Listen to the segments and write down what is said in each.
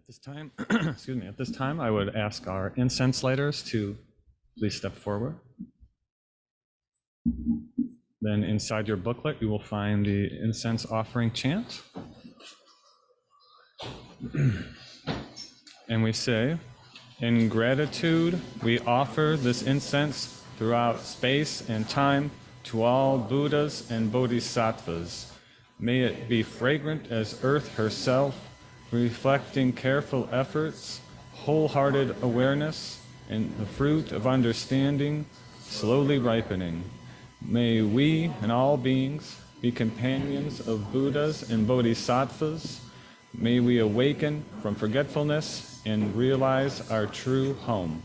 At this time, excuse me, at this time, I would ask our incense lighters to please step forward. Then inside your booklet, you will find the incense offering chant. And we say, in gratitude, we offer this incense throughout space and time to all Buddhas and Bodhisattvas. May it be fragrant as earth herself, reflecting careful efforts, wholehearted awareness, and the fruit of understanding slowly ripening. May we and all beings be companions of Buddhas and Bodhisattvas. May we awaken from forgetfulness and realize our true home.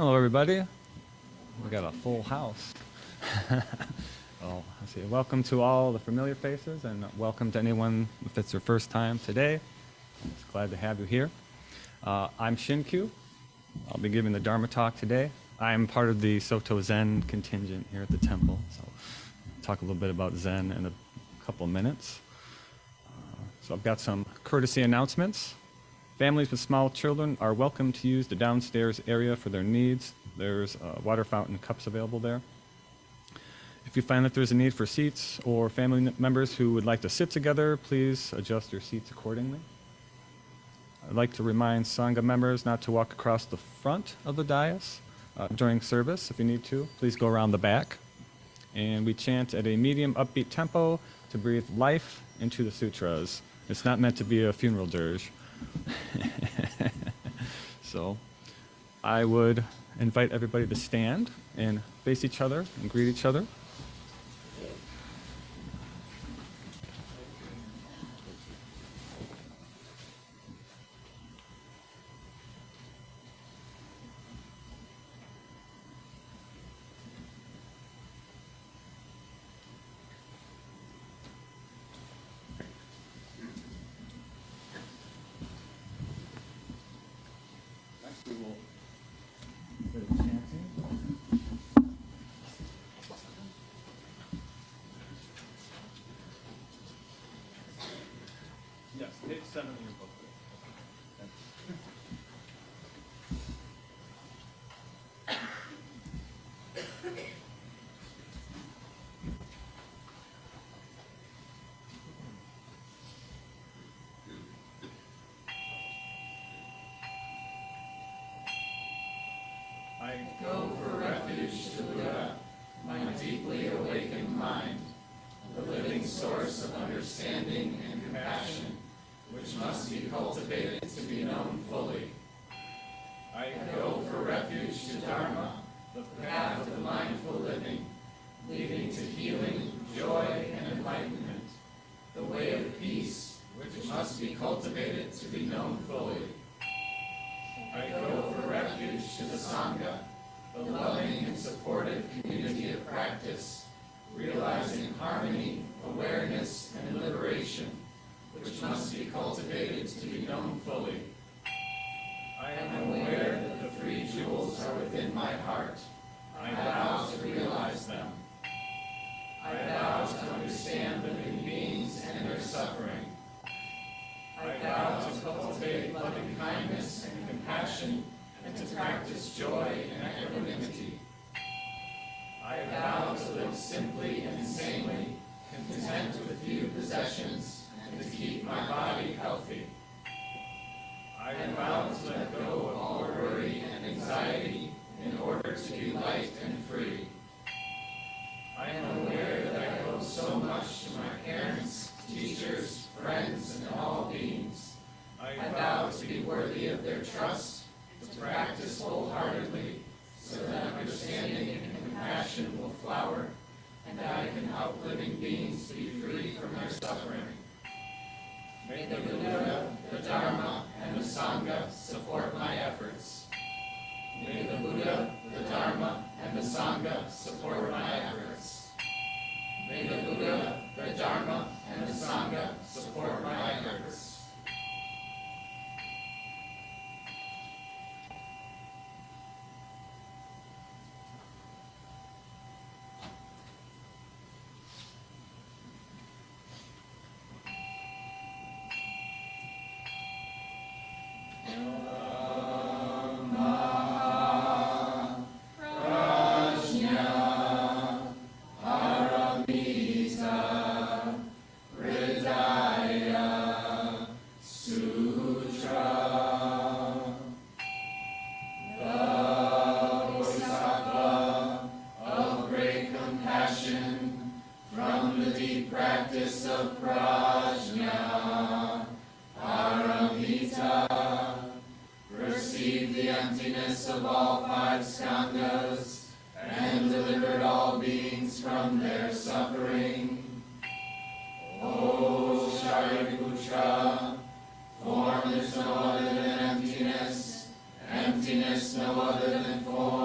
Hello, everybody. We got a full house. Well, let's see. Welcome to all the familiar faces, and welcome to anyone if it's your first time today. Just glad to have you here. I'm Shinkyu. I'll be giving the Dharma talk today. I'm part of the Soto Zen contingent here at the temple, so I'll talk a little bit about Zen in a couple of minutes. So I've got some courtesy announcements. Families with small children are welcome to use the downstairs area for their needs. There's a water fountain and cups available there. If you find that there's a need for seats or family members who would like to sit together, please adjust your seats accordingly. I'd like to remind Sangha members not to walk across the front of the dais during service. If you need to, please go around the back. And we chant at a medium upbeat tempo to breathe life into the sutras. It's not meant to be a funeral dirge. So I would invite everybody to stand and face each other and greet each other. Yes, page 7 in your book. I Go for refuge to Buddha, my deeply awakened mind, the living source of understanding and compassion, which must be cultivated to be known fully. I go for refuge to Dharma, the path of mindful living, leading to healing, joy, and enlightenment, the way of peace, which must be cultivated to be known fully. I go for refuge to the Sangha, the loving and supportive community of practice, realizing harmony, awareness, and liberation, which must be cultivated to be known fully. I am aware that the three jewels are within my heart. I vow to realize them. I vow to understand living beings and their suffering. I vow to cultivate loving kindness and compassion, and to practice joy and equanimity. I vow to live simply and sanely, content with few possessions, and to keep my body healthy. I vow to let go of all worry and anxiety in order to be light and free. I am aware that I owe so much to my parents, teachers, friends, and all beings. I vow to be worthy of their trust, to practice wholeheartedly, so that understanding and compassion will flower, and that I can help living beings to be free from their suffering. May the Buddha, the Dharma, and the Sangha support my efforts. May the Buddha, the Dharma, and the Sangha support my efforts. May the Buddha, the Dharma, and the Sangha support my efforts. Form is no other than emptiness, emptiness no other than form.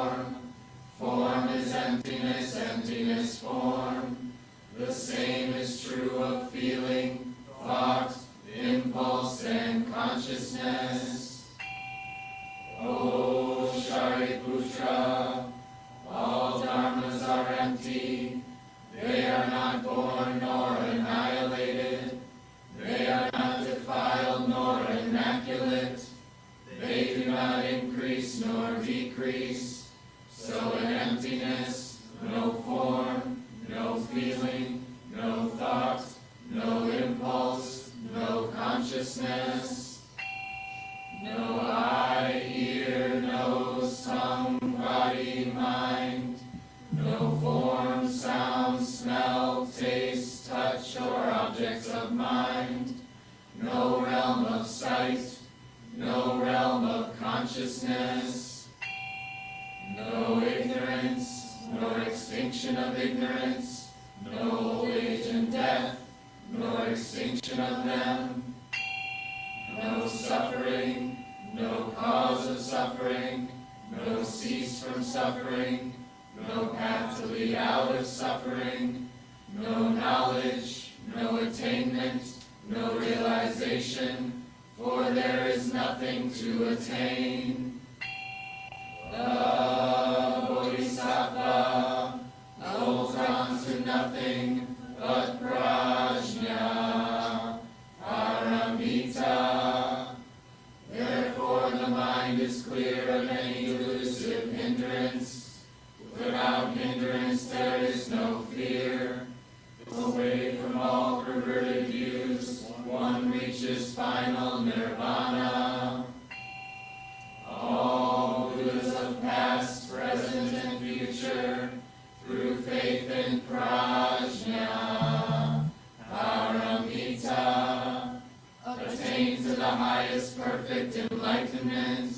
objects of mind, no realm of sight, no realm of consciousness, no ignorance, nor extinction of ignorance, no old age and death, nor extinction of them, no suffering, no cause of suffering, no cease from suffering, no path to lead out of suffering, no knowledge, no attainment, no realization, for there is nothing to attain. The Bodhisattva holds on to nothing but prajna, paramita. Therefore the mind is clear of any delusive hindrance. Without hindrance there is no fear. Away from all perverted views, one reaches final nirvana. All Buddhas of past, present, and future, through faith in prajna, paramita, attain to the highest perfect enlightenment.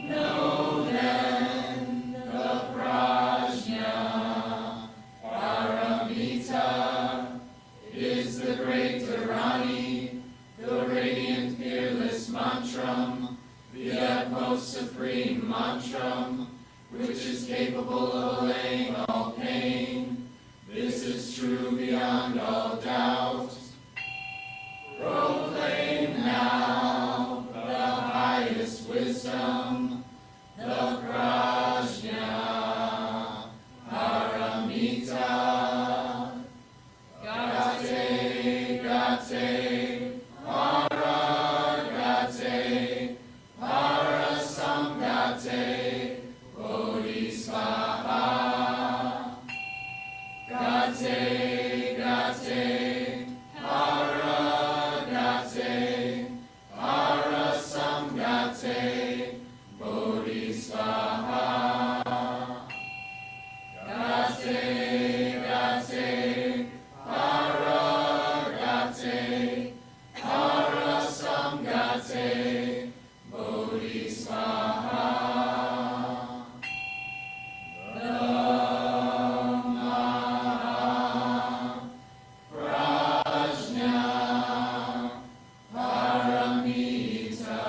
Know then the prajna, paramita, is the great Dharani, the radiant fearless mantram, the utmost supreme mantram, which is capable of allaying all pain. This is true beyond all doubt. Proclaim now the highest wisdom, the prajna, paramita. Gate, gate, paragate, parasamgate, bodhisvaha. Gate, gate, paragate, parasamgate, bodhisvaha. Gate, gate, paragate, parasamgate, bodhisvaha. Dhamma, prajna, paramita,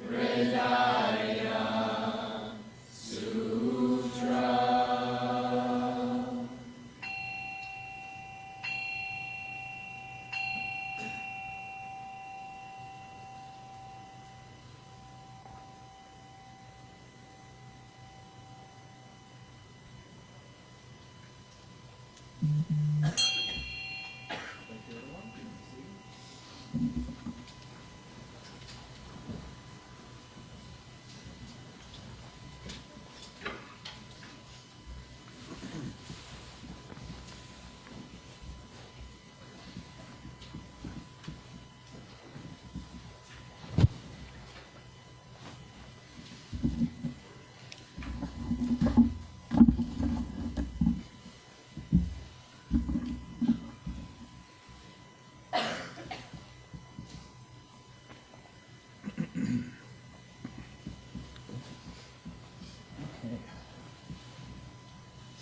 hridaya, sutra.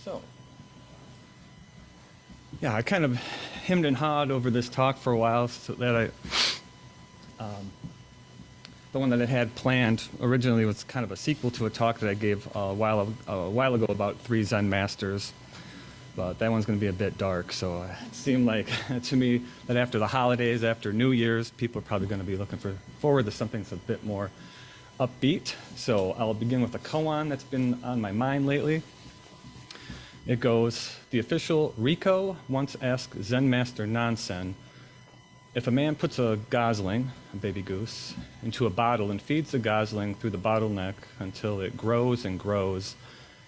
So, yeah, I kind of hemmed and hawed over this talk for a while, so that the one that I had planned originally was kind of a sequel to a talk that I gave a while ago about 3 Zen masters, but that one's going to be a bit dark. So it seemed like to me that after the holidays, after New Year's, people are probably going to be looking forward to something that's a bit more upbeat. So I'll begin with a koan that's been on my mind lately. It goes, the official Riko once asked Zen master Nansen, if a man puts a gosling, a baby goose, into a bottle and feeds the gosling through the bottleneck until it grows and grows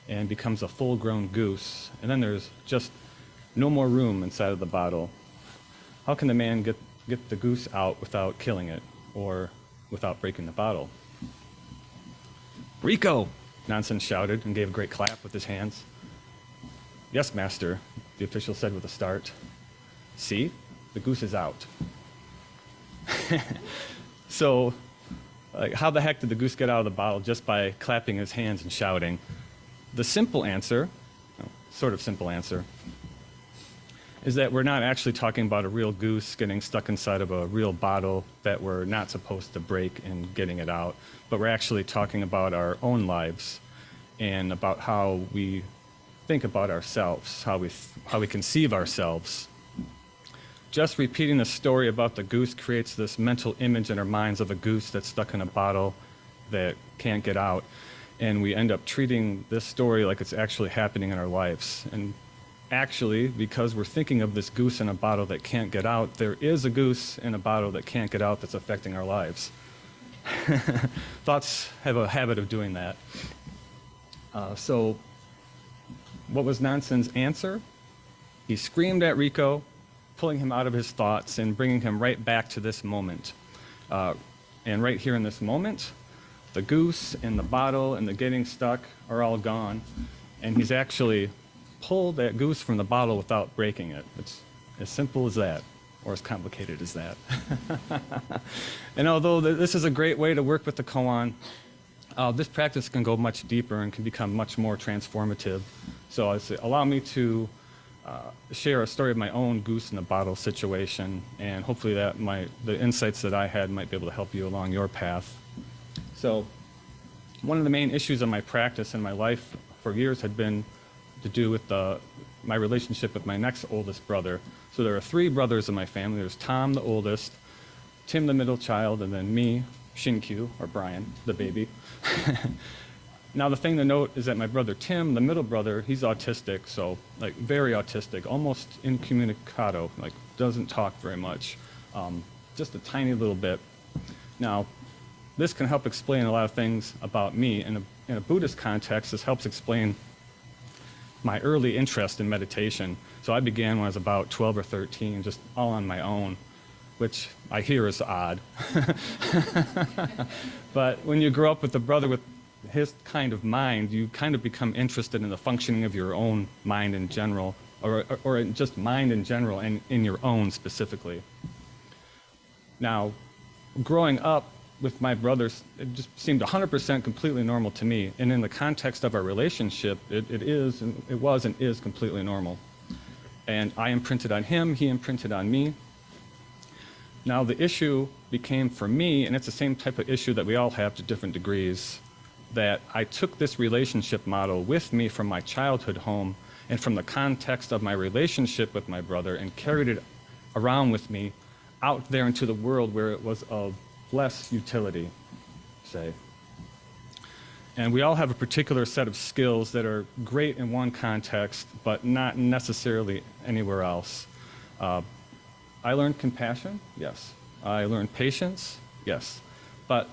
and becomes a full-grown goose, and then there's just no more room inside of the bottle, how can the man get the goose out without killing it or without breaking the bottle? Riko! Nansen shouted and gave a great clap with his hands. Yes, master, the official said with a start. See, the goose is out. So, like, how the heck did the goose get out of the bottle? Just by clapping his hands and shouting. The simple answer, sort of simple answer, is that we're not actually talking about a real goose getting stuck inside of a real bottle that we're not supposed to break and getting it out, but we're actually talking about our own lives and about how we think about ourselves, how we conceive ourselves. Just repeating the story about the goose creates this mental image in our minds of a goose that's stuck in a bottle that can't get out, and we end up treating this story like it's actually happening in our lives. And actually, because we're thinking of this goose in a bottle that can't get out, there is a goose in a bottle that can't get out that's affecting our lives. Thoughts have a habit of doing that. So what was Nanson's answer? He screamed at Rico, pulling him out of his thoughts and bringing him right back to this moment. And right here in this moment, the goose and the bottle and the getting stuck are all gone. And he's actually pulled that goose from the bottle without breaking it. It's as simple as that, or as complicated as that. And although this is a great way to work with the koan, this practice can go much deeper and can become much more transformative. So allow me to share a story of my own goose in the bottle situation, and hopefully the insights that I had might be able to help you along your path. So one of the main issues of my practice in my life for years had been to do with my relationship with my next oldest brother. So there are 3 brothers in my family. There's Tom, the oldest, Tim, the middle child, and then me, Shinkyu, or Brian, the baby. Now, the thing to note is that my brother Tim, the middle brother, he's autistic, so like very autistic, almost incommunicado, like doesn't talk very much, just a tiny little bit. Now, this can help explain a lot of things about me. In a Buddhist context, this helps explain my early interest in meditation. So I began when I was about 12 or 13, just all on my own, which I hear is odd. But when you grow up with a brother with his kind of mind, you kind of become interested in the functioning of your own mind in general, or just mind in general, and in your own specifically. Now, growing up with my brothers, it just seemed 100% completely normal to me. And in the context of our relationship, it was and is completely normal. And I imprinted on him, he imprinted on me. Now the issue became for me, and it's the same type of issue that we all have to different degrees, that I took this relationship model with me from my childhood home and from the context of my relationship with my brother and carried it around with me out there into the world where it was of less utility, say. And we all have a particular set of skills that are great in one context, but not necessarily anywhere else. I learned compassion, yes. I learned patience, yes. But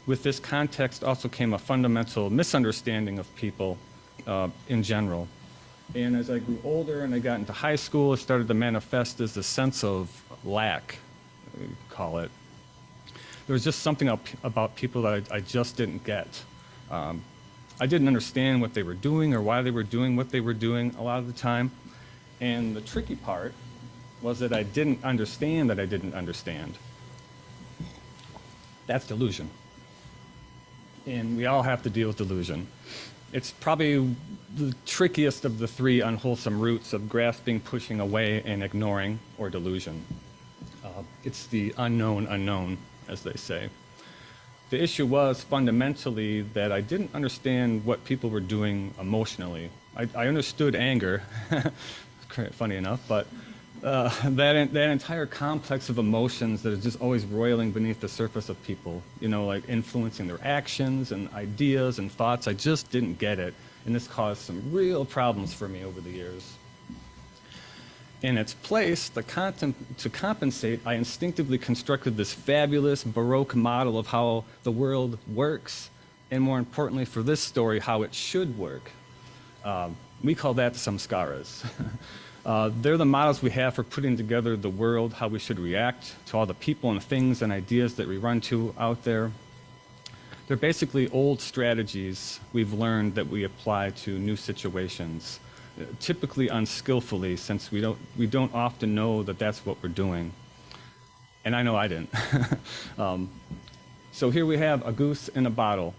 with this context also came a fundamental misunderstanding of people in general. And as I grew older and I got into high school, it started to manifest as a sense of lack, we call it. There was just something about people that I just didn't get. I didn't understand what they were doing or why they were doing what they were doing a lot of the time. And the tricky part was that I didn't understand that I didn't understand. That's delusion. And we all have to deal with delusion. It's probably the trickiest of the 3 unwholesome roots of grasping, pushing away, and ignoring, or delusion. It's the unknown unknown, as they say. The issue was fundamentally that I didn't understand what people were doing emotionally. I understood anger, funny enough, but that entire complex of emotions that is just always roiling beneath the surface of people, you know, like influencing their actions and ideas and thoughts, I just didn't get it. And this caused some real problems for me over the years. In its place, to compensate, I instinctively constructed this fabulous Baroque model of how the world works, and more importantly for this story, how it should work. We call that samskaras. They're the models we have for putting together the world, how we should react to all the people and things and ideas that we run to out there. They're basically old strategies we've learned that we apply to new situations. typically unskillfully, since we don't often know that that's what we're doing. And I know I didn't. So here we have a goose in a bottle.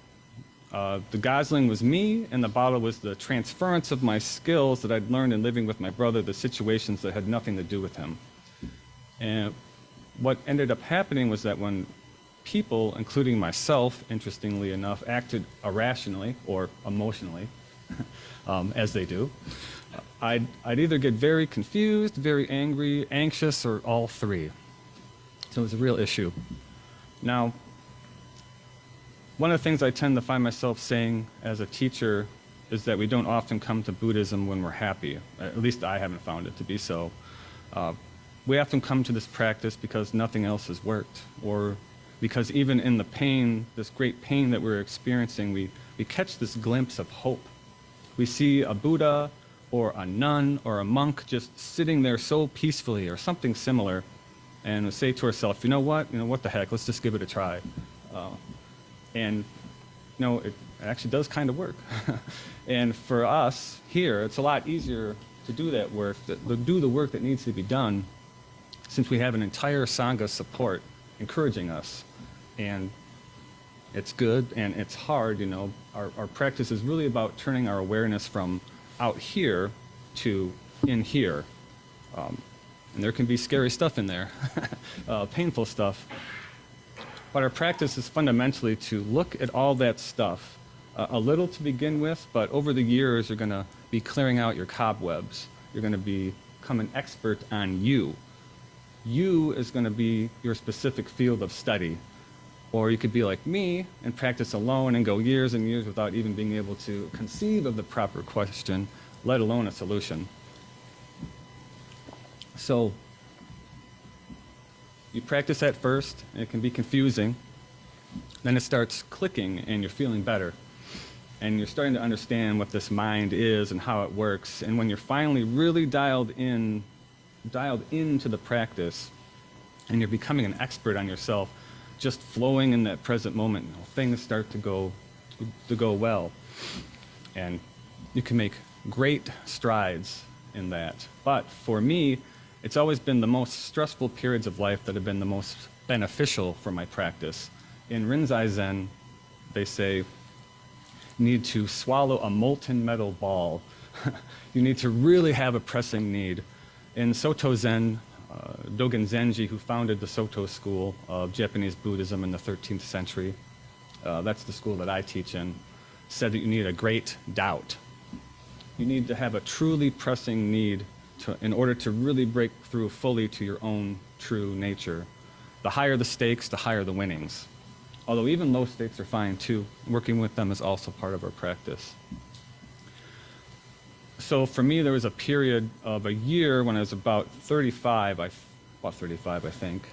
The gosling was me, and the bottle was the transference of my skills that I'd learned in living with my brother, the situations that had nothing to do with him. And what ended up happening was that when people, including myself, interestingly enough, acted irrationally or emotionally, as they do, I'd either get very confused, very angry, anxious, or all three. So it was a real issue. Now, one of the things I tend to find myself saying as a teacher is that we don't often come to Buddhism when we're happy. At least I haven't found it to be so. We often come to this practice because nothing else has worked, or because even in the pain, this great pain that we're experiencing, we catch this glimpse of hope. We see a Buddha or a nun or a monk just sitting there so peacefully, or something similar, and we say to ourselves, you know what the heck, let's just give it a try. And it actually does kind of work. And for us here, it's a lot easier to do that work, to do the work that needs to be done, since we have an entire Sangha support encouraging us. And it's good and it's hard, Our practice is really about turning our awareness from out here to in here. And there can be scary stuff in there, painful stuff. But our practice is fundamentally to look at all that stuff, a little to begin with, but over the years you're going to be clearing out your cobwebs. You're going to become an expert on you. You is going to be your specific field of study. Or you could be like me and practice alone and go years and years without even being able to conceive of the proper question, let alone a solution. So you practice at first, and it can be confusing. Then it starts clicking, and you're feeling better. And you're starting to understand what this mind is and how it works. And when you're finally really dialed into the practice, and you're becoming an expert on yourself, just flowing in that present moment, things start to go well. And you can make great strides in that. But for me, it's always been the most stressful periods of life that have been the most beneficial for my practice. In Rinzai Zen, they say, you need to swallow a molten metal ball. You need to really have a pressing need. In Soto Zen, Dogen Zenji, who founded the Soto school of Japanese Buddhism in the 13th century, that's the school that I teach in, said that you need a great doubt. You need to have a truly pressing need in order to really break through fully to your own true nature. The higher the stakes, the higher the winnings. Although even low stakes are fine too. Working with them is also part of our practice. So for me, there was a period of a year when I was about 35, I think,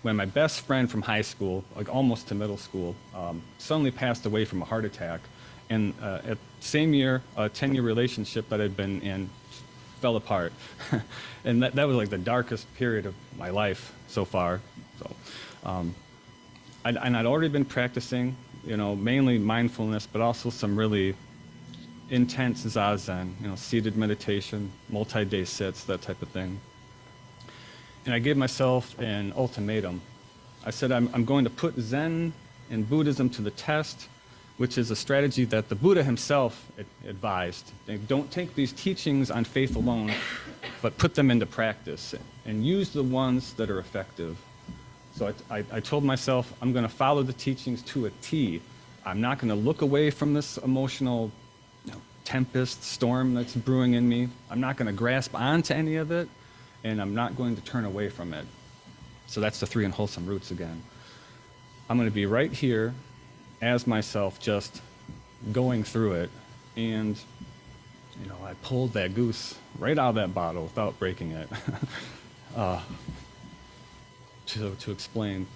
when my best friend from high school, like almost to middle school, suddenly passed away from a heart attack. And at the same year, a 10-year relationship that I'd been in fell apart. And that was like the darkest period of my life so far. So, I'd already been practicing, mainly mindfulness, but also some really intense zazen, seated meditation, multi-day sits, that type of thing. And I gave myself an ultimatum. I said, I'm going to put Zen and Buddhism to the test, which is a strategy that the Buddha himself advised. Don't take these teachings on faith alone, but put them into practice and use the ones that are effective. So I told myself, I'm going to follow the teachings to a T. I'm not going to look away from this emotional tempest, storm that's brewing in me. I'm not going to grasp onto any of it, and I'm not going to turn away from it. So that's the 3 unwholesome roots again. I'm going to be right here as myself, just going through it. And, I pulled that goose right out of that bottle without breaking it. To explain.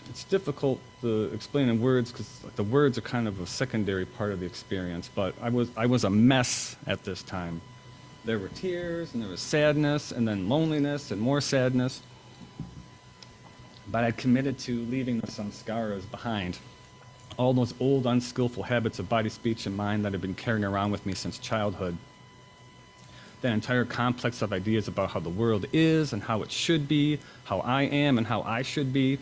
It's difficult to explain in words because the words are kind of a secondary part of the experience, but I was a mess at this time. There were tears, and there was sadness, and then loneliness, and more sadness. But I'd committed to leaving the samskaras behind. all those old unskillful habits of body, speech, and mind that I've been carrying around with me since childhood. That entire complex of ideas about how the world is and how it should be, how I am and how I should be.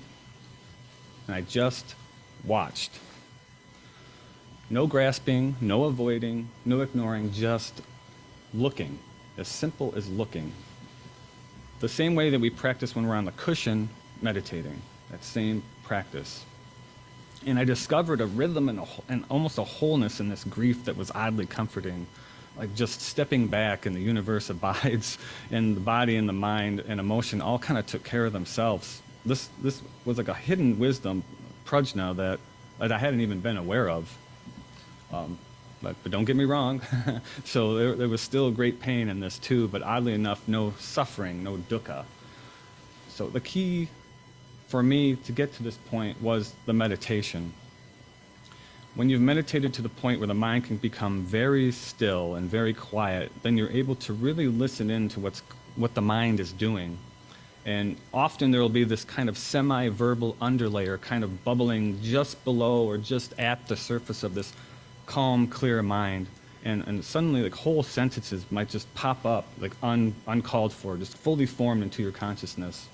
And I just watched. No grasping, no avoiding, no ignoring, just looking. As simple as looking. The same way that we practice when we're on the cushion meditating. That same practice. And I discovered a rhythm and almost a wholeness in this grief that was oddly comforting. Like just stepping back and the universe abides, and the body and the mind and emotion all kind of took care of themselves. This was like a hidden wisdom, prajna, that I hadn't even been aware of. But don't get me wrong. So there was still great pain in this too, but oddly enough, no suffering, no dukkha. So the key for me to get to this point was the meditation. When you've meditated to the point where the mind can become very still and very quiet, then you're able to really listen in to what the mind is doing. And often there will be this kind of semi-verbal underlayer kind of bubbling just below or just at the surface of this calm, clear mind. And suddenly like whole sentences might just pop up like uncalled for, just fully formed into your consciousness.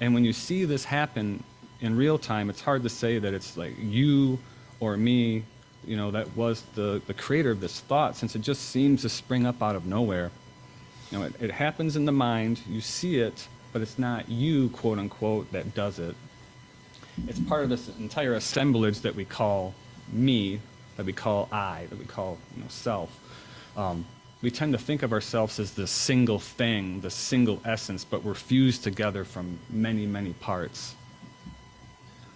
And when you see this happen in real time, it's hard to say that it's like you or me, that was the creator of this thought, since it just seems to spring up out of nowhere. It happens in the mind, you see it, but it's not you, quote unquote, that does it. It's part of this entire assemblage that we call me, that we call I, that we call self. We tend to think of ourselves as this single thing, this single essence, but we're fused together from many, many parts.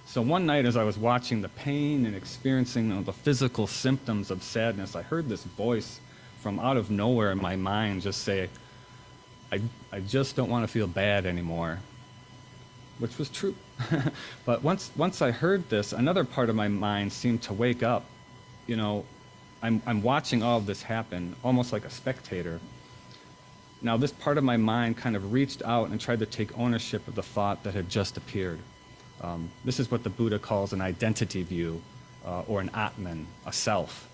So one night as I was watching the pain and experiencing the physical symptoms of sadness, I heard this voice from out of nowhere in my mind just say, I just don't want to feel bad anymore, which was true. But once I heard this, another part of my mind seemed to wake up. I'm watching all of this happen, almost like a spectator. Now this part of my mind kind of reached out and tried to take ownership of the thought that had just appeared. This is what the Buddha calls an identity view, or an Atman, a self.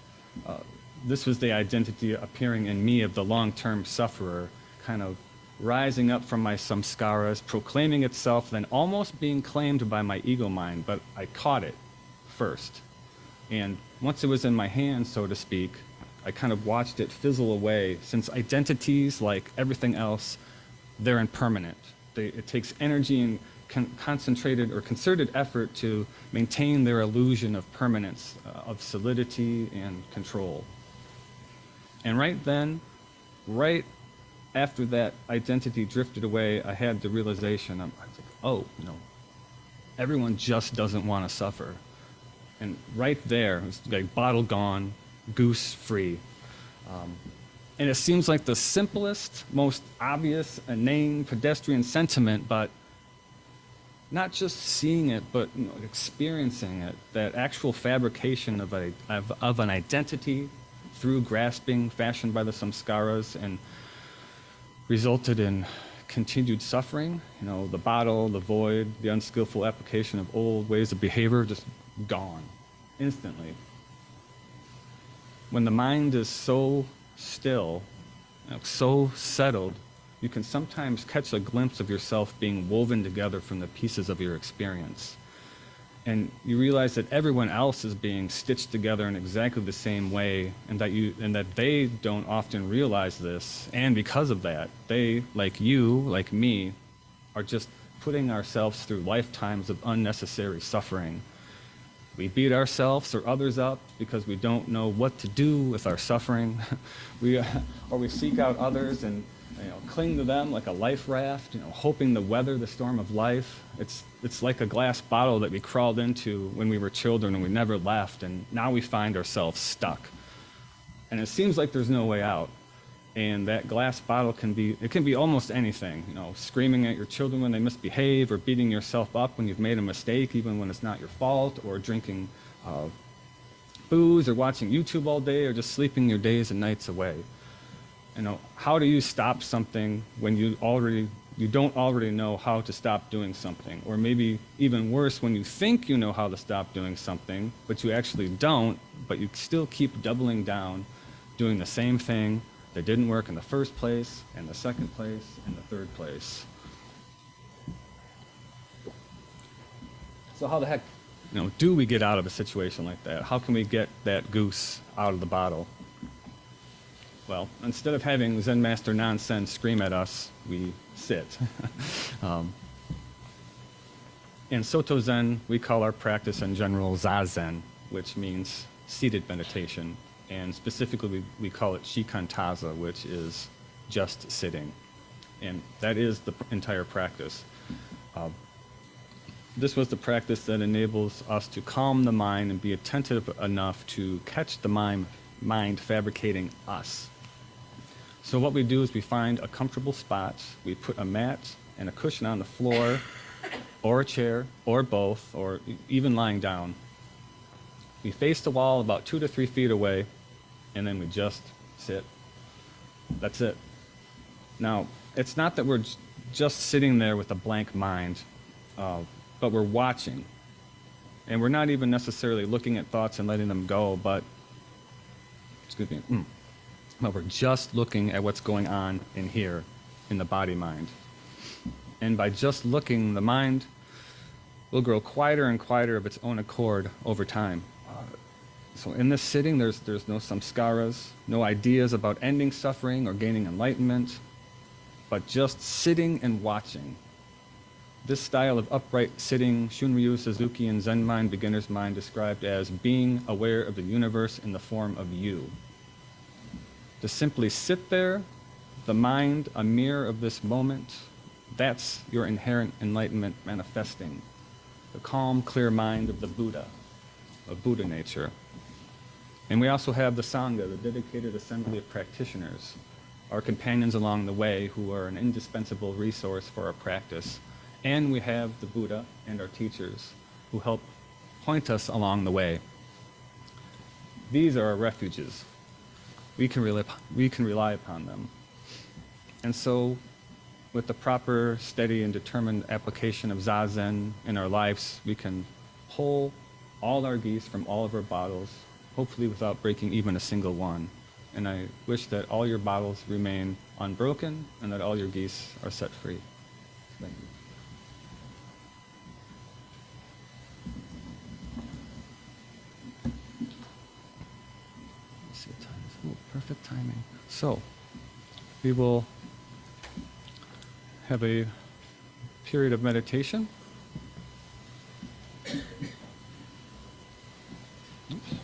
This was the identity appearing in me of the long-term sufferer, kind of rising up from my samskaras, proclaiming itself, then almost being claimed by my ego mind, but I caught it first. And once it was in my hands, so to speak, I kind of watched it fizzle away, since identities, like everything else, they're impermanent. It takes energy and concentrated or concerted effort to maintain their illusion of permanence, of solidity and control. And right then, right after that identity drifted away, I had the realization, I was like, oh, everyone just doesn't want to suffer. And right there, it was like bottle gone, goose free. And it seems like the simplest, most obvious, inane, pedestrian sentiment, but not just seeing it, but experiencing it, that actual fabrication of an identity through grasping, fashioned by the samskaras, and resulted in continued suffering. The bottle, the void, the unskillful application of old ways of behavior, just gone instantly. When the mind is so still, so settled, you can sometimes catch a glimpse of yourself being woven together from the pieces of your experience. And you realize that everyone else is being stitched together in exactly the same way, and that they don't often realize this. And because of that, they, like you, like me, are just putting ourselves through lifetimes of unnecessary suffering. We beat ourselves or others up because we don't know what to do with our suffering. Or we seek out others and cling to them like a life raft, hoping to weather the storm of life. It's like a glass bottle that we crawled into when we were children and we never left, and now we find ourselves stuck. And it seems like there's no way out. And that glass bottle can be almost anything, screaming at your children when they misbehave, or beating yourself up when you've made a mistake, even when it's not your fault, or drinking booze, or watching YouTube all day, or just sleeping your days and nights away. How do you stop something when you already you don't already know how to stop doing something. Or maybe even worse, when you think you know how to stop doing something, but you actually don't, but you still keep doubling down, doing the same thing that didn't work in the first place, and the second place, and the third place. So how the heck, do we get out of a situation like that? How can we get that goose out of the bottle? Well, instead of having Zen Master Nansen scream at us, we sit. In Soto Zen, we call our practice in general Zazen, which means seated meditation. And specifically, we call it Shikantaza, which is just sitting. And that is the entire practice. This was the practice that enables us to calm the mind and be attentive enough to catch the mind fabricating us. So what we do is we find a comfortable spot, we put a mat and a cushion on the floor, or a chair, or both, or even lying down. We face the wall about 2 to 3 feet away, and then we just sit. That's it. Now, it's not that we're just sitting there with a blank mind, but we're watching. And we're not even necessarily looking at thoughts and letting them go, but we're just looking at what's going on in here, in the body-mind. And by just looking, the mind will grow quieter and quieter of its own accord over time. So in this sitting, there's no samskaras, no ideas about ending suffering or gaining enlightenment, but just sitting and watching. This style of upright sitting, Shunryu Suzuki in Zen Mind, Beginner's Mind, described as being aware of the universe in the form of you. To simply sit there, the mind, a mirror of this moment, that's your inherent enlightenment manifesting. The calm, clear mind of the Buddha, of Buddha nature. And we also have the Sangha, the dedicated assembly of practitioners, our companions along the way who are an indispensable resource for our practice. And we have the Buddha and our teachers who help point us along the way. These are our refuges. We can rely upon them. And so, with the proper, steady, and determined application of Zazen in our lives, we can pull all our geese from all of our bottles, hopefully without breaking even a single one. And I wish that all your bottles remain unbroken and that all your geese are set free. Thank you. Let's see what time is. Oh, perfect timing. So, we will have a period of meditation. Oops.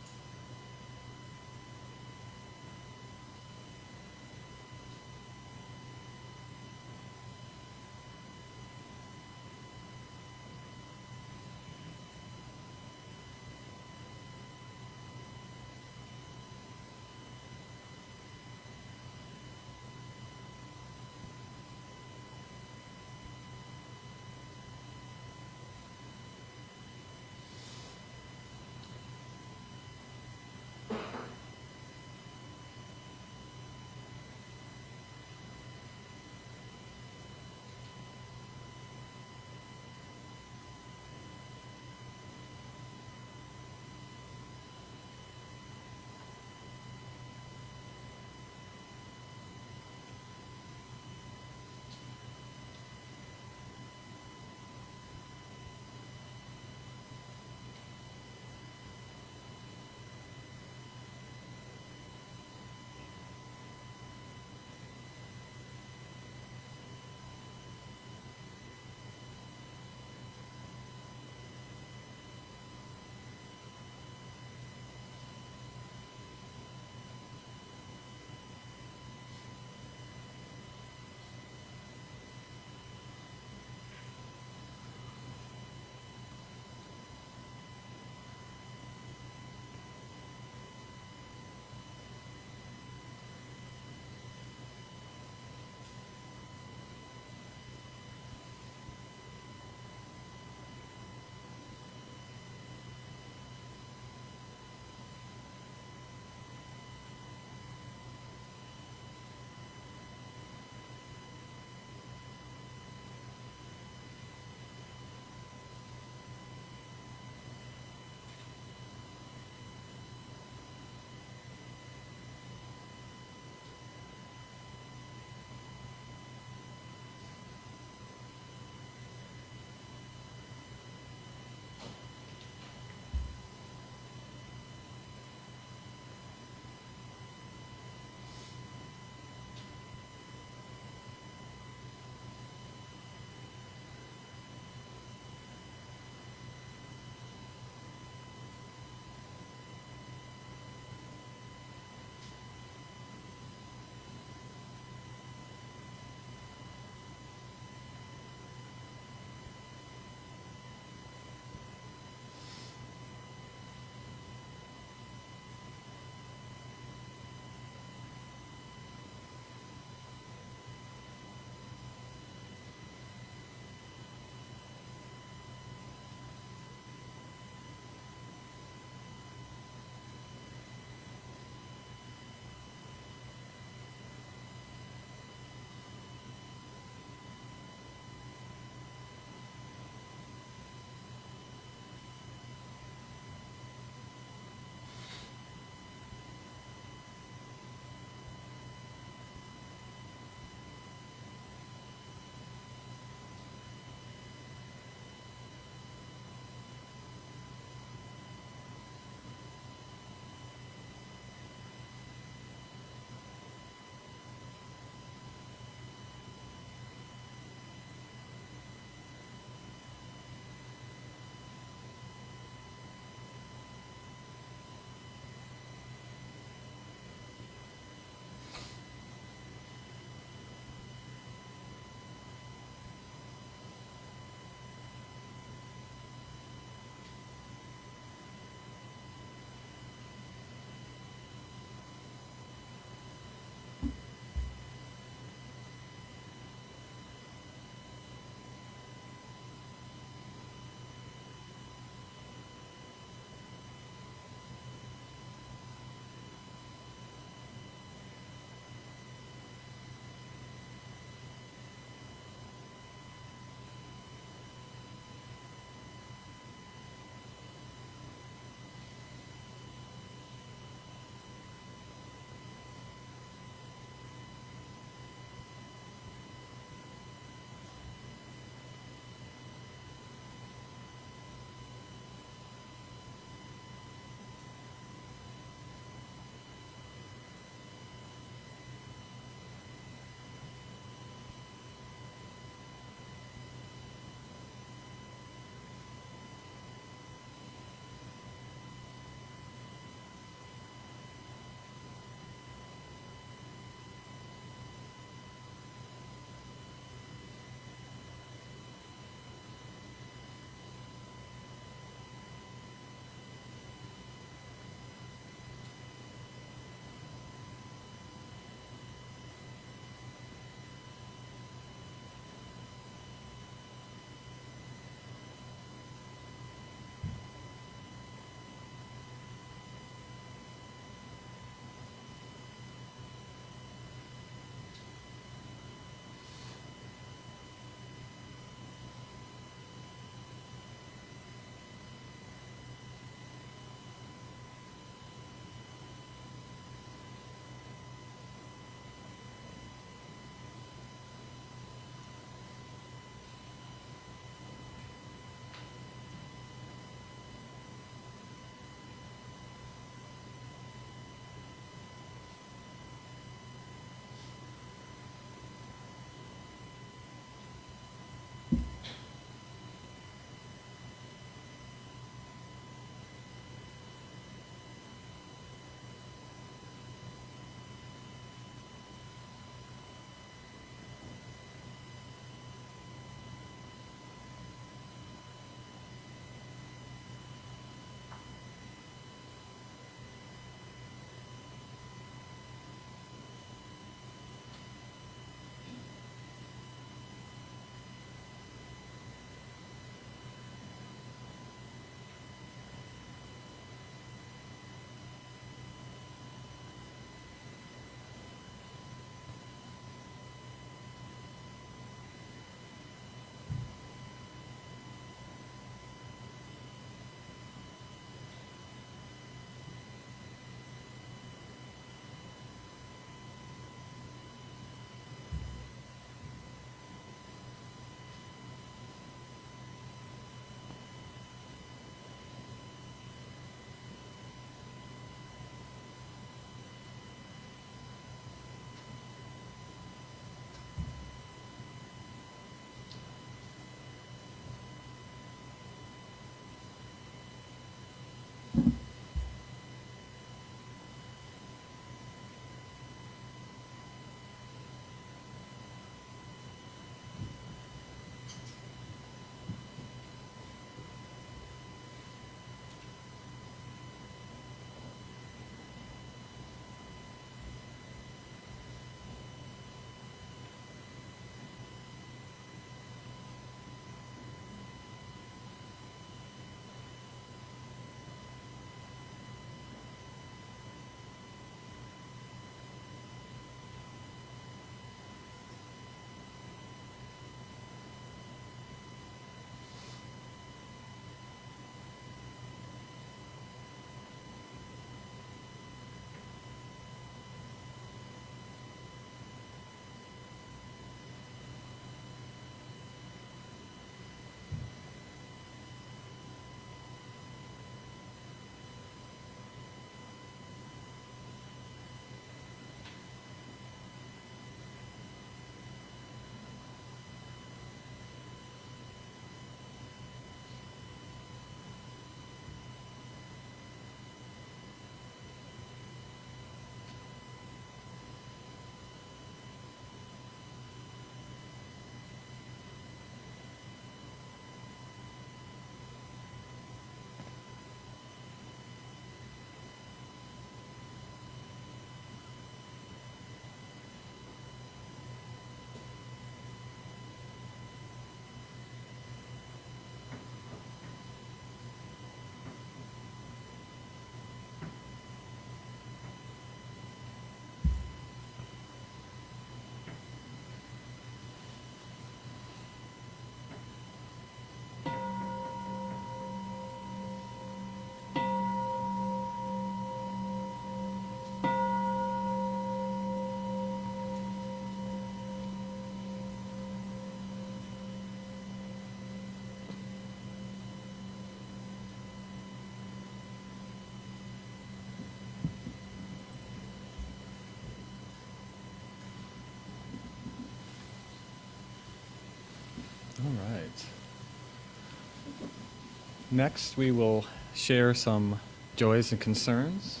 Next, we will share some joys and concerns.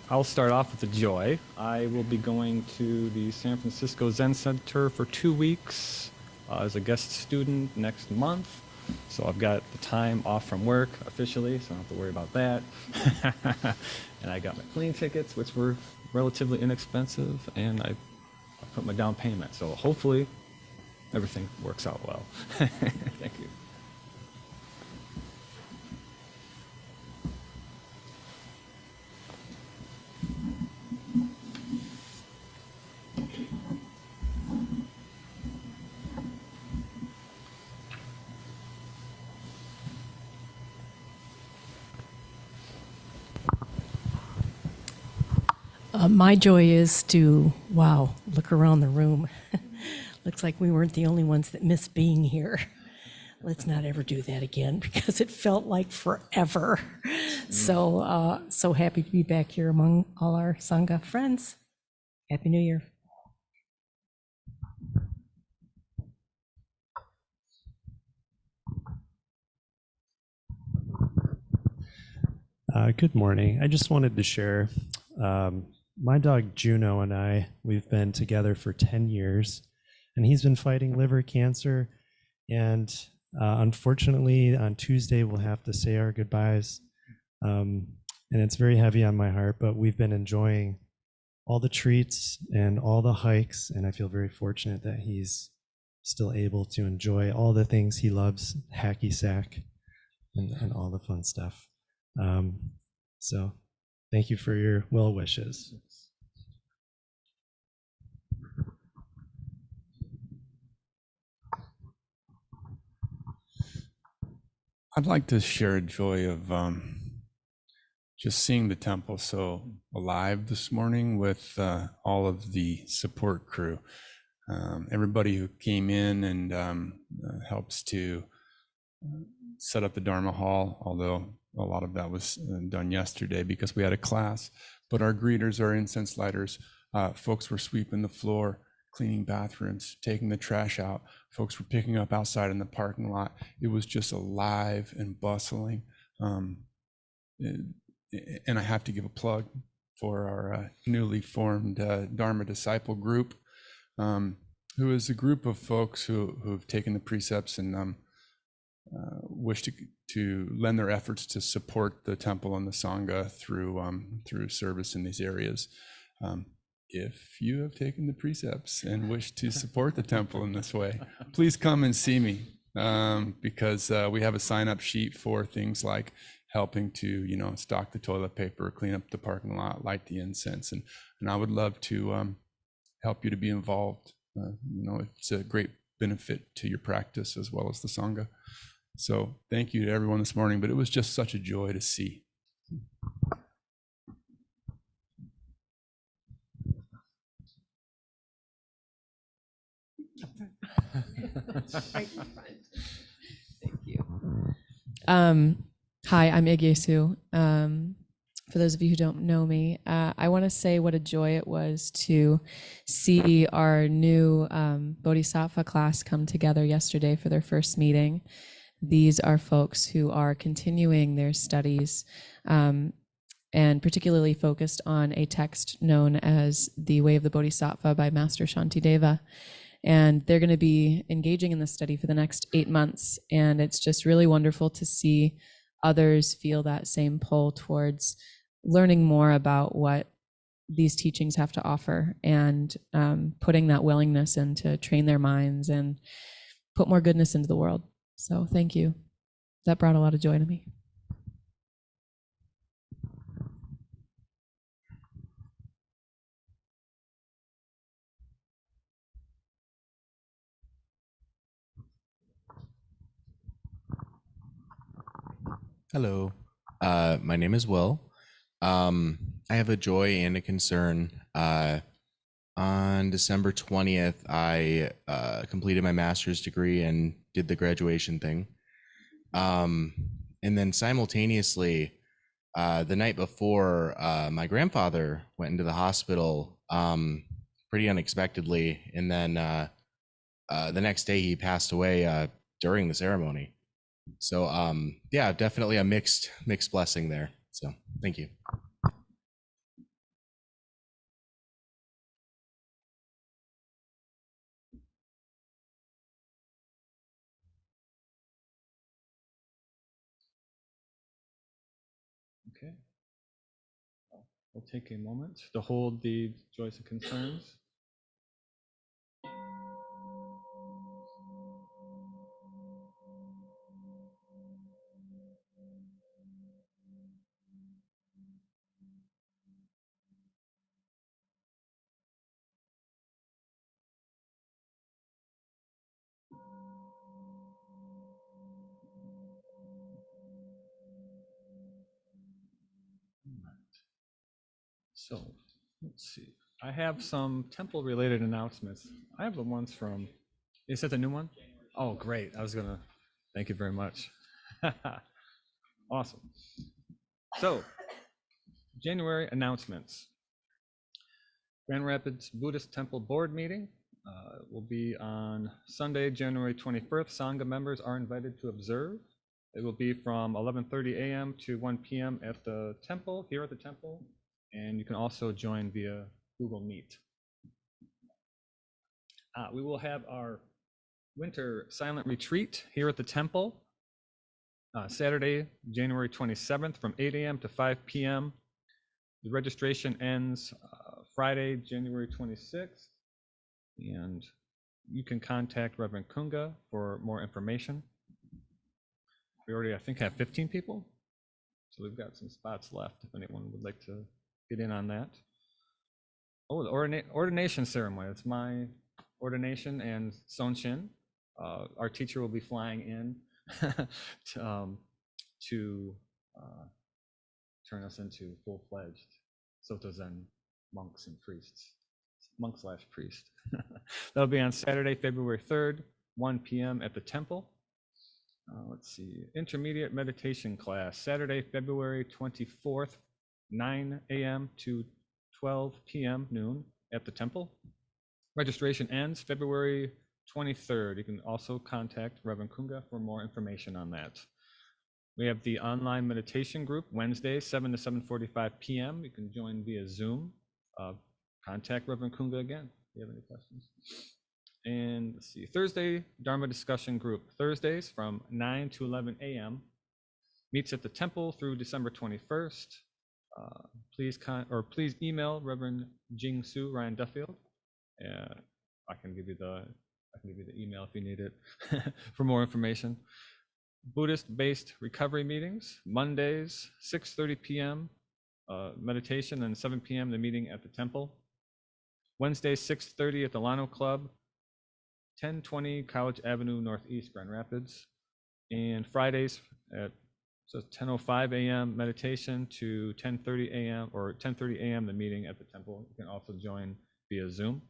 I'll start off with the joy. I will be going to the San Francisco Zen Center for 2 weeks as a guest student next month. So I've got the time off from work officially, so I don't have to worry about that. And I got my plane tickets, which were relatively inexpensive, and I put my down payment. So hopefully everything works out well. Thank you. My joy is to, wow, look around the room. Looks like we weren't the only ones that missed being here. Let's not ever do that again because it felt like forever. So happy to be back here among all our Sangha friends. Happy New Year. Good morning. I just wanted to share my dog Juno and we've been together for 10 years, and he's been fighting liver cancer. And unfortunately, on Tuesday, we'll have to say our goodbyes. And it's very heavy on my heart, but we've been enjoying all the treats and all the hikes. And I feel very fortunate that he's still able to enjoy all the things he loves, hacky sack and all the fun stuff. So thank you for your well wishes. I'd like to share a joy of just seeing the temple so alive this morning with all of the support crew. Everybody who came in and helps to set up the Dharma hall, although a lot of that was done yesterday because we had a class. But our greeters, our incense lighters, folks were sweeping the floor, cleaning bathrooms, taking the trash out. Folks were picking up outside in the parking lot. It was just alive and bustling. And I have to give a plug for our newly formed Dharma disciple group, who is a group of folks who've taken the precepts and wish to lend their efforts to support the temple and the Sangha through service in these areas. If you have taken the precepts and wish to support the temple in this way, please come and see me, because we have a sign-up sheet for things like helping to, stock the toilet paper, clean up the parking lot, light the incense, and I would love to help you to be involved. It's a great benefit to your practice as well as the Sangha. So thank you to everyone this morning, but it was just such a joy to see. Right in front. Thank you. Hi, I'm Igyesu. For those of you who don't know me, I want to say what a joy it was to see our new Bodhisattva class come together yesterday for their first meeting. These are folks who are continuing their studies and particularly focused on a text known as The Way of the Bodhisattva by Master Shantideva. And they're going to be engaging in this study for the next 8 months. And it's just really wonderful to see others feel that same pull towards learning more about what these teachings have to offer and putting that willingness in to train their minds and put more goodness into the world. So thank you. That brought a lot of joy to me. Hello, my name is Will. I have a joy and a concern. On December 20th, I completed my master's degree and did the graduation thing. And then simultaneously, the night before, my grandfather went into the hospital pretty unexpectedly. And then the next day he passed away during the ceremony. So yeah, definitely a mixed blessing there. So thank you. Okay. We'll take a moment to hold the joys and concerns. So let's see. I have some temple related announcements. I have the ones from, is that the new one? Oh, great. I was going to, thank you very much. Awesome. So, January announcements. Grand Rapids Buddhist Temple Board meeting will be on Sunday, January 21st. Sangha members are invited to observe. It will be from 11:30 a.m. to 1 p.m. at the temple, here at the temple, and you can also join via Google Meet. We will have our winter silent retreat here at the temple Saturday, January 27th from 8 a.m. to 5 p.m. The registration ends Friday, January 26th, and you can contact Reverend Kunga for more information. We already, I think, have 15 people, so we've got some spots left if anyone would like to get in on that. Oh, the ordination ceremony. It's my ordination and Sonshin. Our teacher will be flying in to turn us into full-fledged Soto Zen monks and priests. Monk/priest. That'll be on Saturday, February 3rd, 1 p.m. at the temple. Let's see, intermediate meditation class, Saturday, February 24th, 9 a.m. to 12 p.m. noon at the temple. Registration ends February 23rd. You can also contact Reverend Kunga for more information on that. We have the online meditation group Wednesday, 7 to 7:45 p.m. You can join via Zoom. Contact Reverend Kunga again if you have any questions. And let's see, Thursday, Dharma discussion group, Thursdays from 9 to 11 a.m. Meets at the temple through December 21st. Please email Reverend Jing Su Ryan Duffield. I can give you the email if you need it for more information. Buddhist-based recovery meetings, Mondays, 6:30 p.m. Meditation, and 7 p.m. the meeting at the temple. Wednesday, 6:30 at the Lano Club, 1020 College Avenue Northeast, Grand Rapids. And Fridays at 10:05 a.m. meditation to 10:30 a.m. or 10:30 a.m. the meeting at the temple. You can also join via Zoom.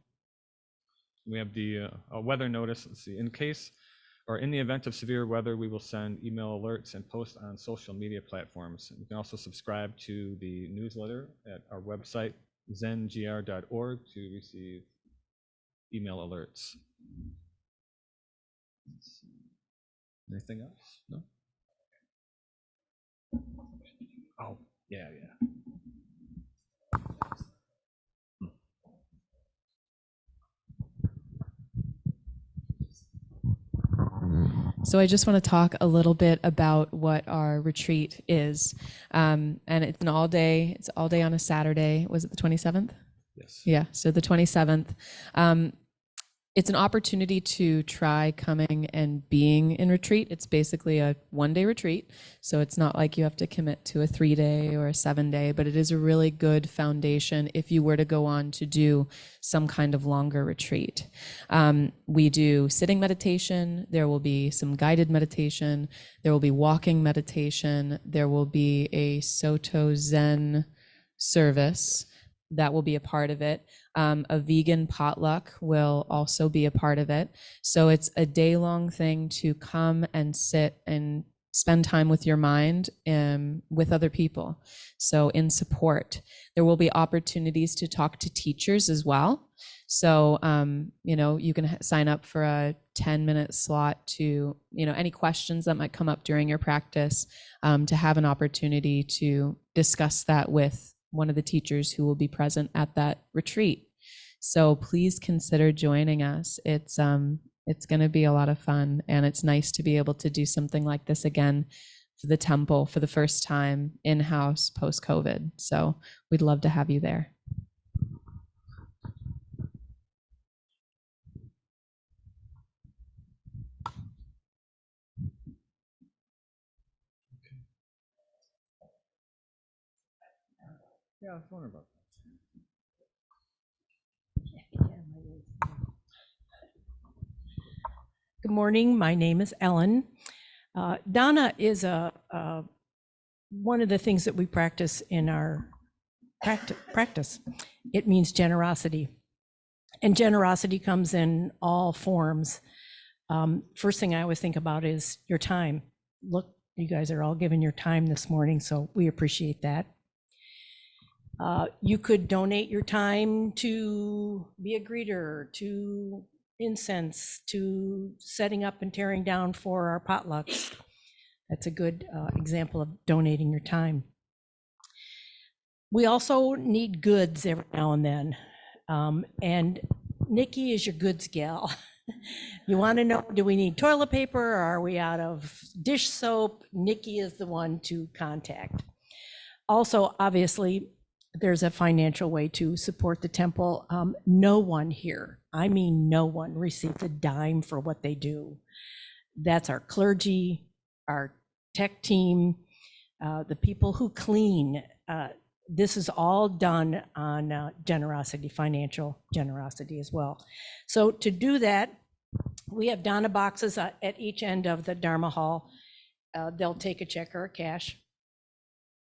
We have the weather notice. Let's see, in the event of severe weather, we will send email alerts and post on social media platforms. You can also subscribe to the newsletter at our website, zengr.org, to receive email alerts. Anything else? No? Oh, yeah. So I just want to talk a little bit about what our retreat is. And it's all day on a Saturday. Was it the 27th? Yes. Yeah, so the 27th. It's an opportunity to try coming and being in retreat. It's basically a one-day retreat, so it's not like you have to commit to a 3-day or a 7-day, but it is a really good foundation if you were to go on to do some kind of longer retreat. We do sitting meditation. There will be some guided meditation. There will be walking meditation. There will be a Soto Zen service that will be a part of it. A vegan potluck will also be a part of it. So it's a day-long thing to come and sit and spend time with your mind with other people. So in support, there will be opportunities to talk to teachers as well. So, you can sign up for a 10-minute slot to, any questions that might come up during your practice, to have an opportunity to discuss that with one of the teachers who will be present at that retreat. So please consider joining us. It's going to be a lot of fun, and it's nice to be able to do something like this again for the temple for the first time in-house post-COVID. So we'd love to have you there. Yeah, I was wondering about Good morning. My name is Ellen. Dana is one of the things that we practice in our practice. It means generosity. And generosity comes in all forms. First thing I always think about is your time. Look, you guys are all giving your time this morning, so we appreciate that. You could donate your time to be a greeter, to incense, to setting up and tearing down for our potlucks. That's a good example of donating your time. We also need goods every now and then. And Nikki is your goods gal. You want to know, do we need toilet paper or are we out of dish soap? Nikki is the one to contact. Also, obviously, there's a financial way to support the temple. No one here, I mean no one, receives a dime for what they do. That's our clergy, our tech team, the people who clean. This is all done on generosity, financial generosity as well. So to do that, we have Dana boxes at each end of the Dharma hall. They'll take a check or a cash.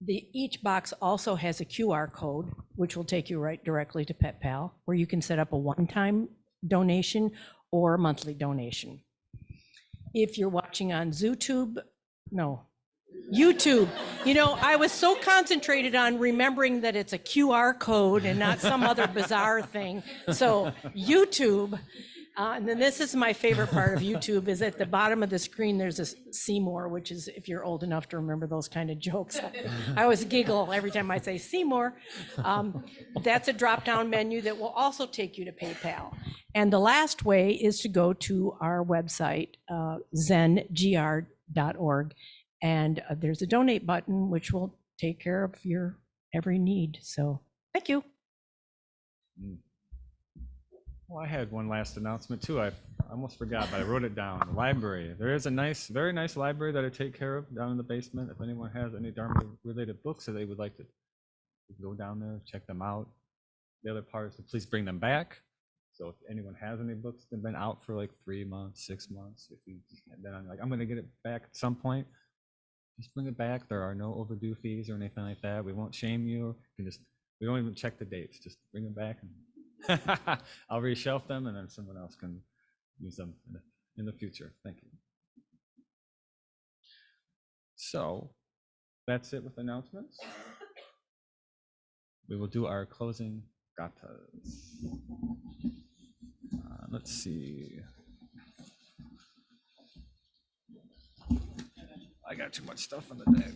Each box also has a QR code, which will take you right directly to PetPal, where you can set up a one-time donation or a monthly donation. If you're watching on YouTube, I was so concentrated on remembering that it's a QR code and not some other bizarre thing. So YouTube, and then this is my favorite part of YouTube, is at the bottom of the screen, there's a Seymour, which is, if you're old enough to remember those kind of jokes. I always giggle every time I say Seymour. That's a drop-down menu that will also take you to PayPal. And the last way is to go to our website, zengr.org, and there's a donate button, which will take care of your every need. So thank you. Well, I had one last announcement too. I almost forgot, but I wrote it down. The library. There is a very nice library that I take care of down in the basement. If anyone has any Dharma-related books that they would like to go down there, check them out. The other part is to please bring them back. So if anyone has any books that have been out for like 3 months, 6 months, then I'm like, I'm going to get it back at some point. Just bring it back. There are no overdue fees or anything like that. We won't shame you. We don't even check the dates. Just bring them back, and I'll reshelf them, and then someone else can use them in the future. Thank you. So that's it with announcements. We will do our closing gathas. Let's see. I got too much stuff on the deck.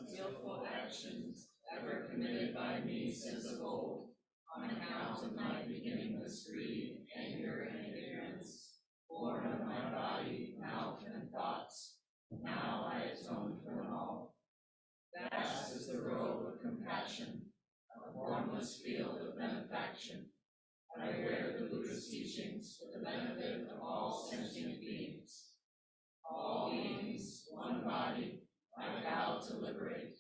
Unskillful actions ever committed by me since of old, on account of my beginningless greed, anger, and ignorance, born of my body, mouth, and thoughts. Now I atone for them all. Vast is the robe of compassion, a formless field of benefaction. I wear the Buddhist teachings for the benefit of all sentient beings. All beings, one body, I vow to liberate.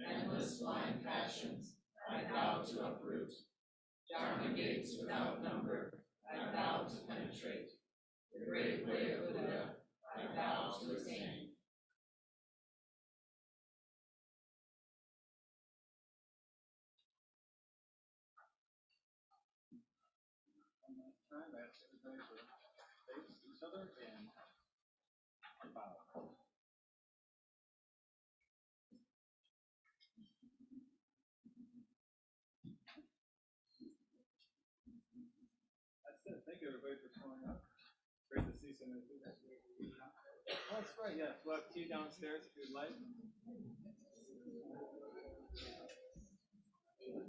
Endless blind passions, I vow to uproot. Dharma gates without number, I vow to penetrate. The great way of Buddha, I vow to attain. time, I ask everybody to face each other and bow. That's it. Thank you, everybody, for showing up. Great to see so many people. Oh, that's right. Yeah, we'll have tea downstairs if you'd like.